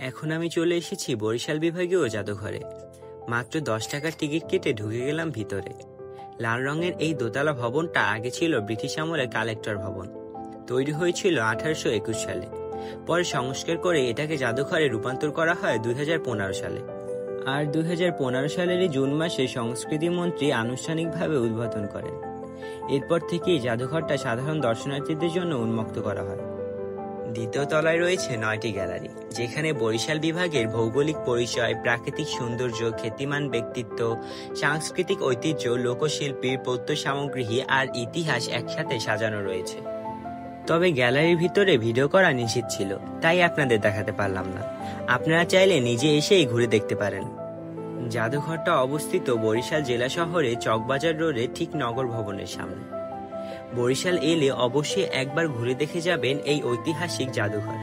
এখন আমি চলে এসেছি বরিশাল বিভাগীয় জাদুঘরে। মাত্র 10 টাকার টিকিট কেটে ঢুকে গেলাম ভিতরে। লাল রঙের এই দোতলা ভবনটা আগে ছিল ব্রিটিশ আমলের কালেক্টর ভবন। তৈরি হয়েছিল 1821 সালে। পরে সংস্কার করে এটাকে জাদুঘরে রূপান্তর করা হয় 2015 সালে। আর 2015 সালেরই জুন মাসে সংস্কৃতি মন্ত্রী আনুষ্ঠানিকভাবে উদ্বোধন করেন। এরপর থেকেই জাদুঘরটা সাধারণ দর্শনার্থীদের জন্য উন্মুক্ত করা হয়। দ্বিতীয় তলায় রয়েছে 9টি গ্যালারি, যেখানে বরিশাল বিভাগের ভৌগোলিক পরিচয়, প্রাকৃতিক সৌন্দর্য, খ্যাতিমান ব্যক্তিত্ব, সাংস্কৃতিক ঐতিহ্য, লোকশিল্পীর পৌত্য সামগ্রী আর ইতিহাস একসাথে সাজানো রয়েছে। তবে গ্যালারির ভিতরে ভিডিও করা নিষিদ্ধ ছিল, তাই আপনাদের দেখাতে পারলাম না। আপনারা চাইলে নিজে এসেই ঘুরে দেখতে পারেন। জাদুঘরটা অবস্থিত বরিশাল জেলা শহরে চকবাজার রোডে, ঠিক নগর ভবনের সামনে। বরিশাল এলে অবশ্যই একবার ঘুরে দেখে যাবেন এই ঐতিহাসিক জাদুঘর।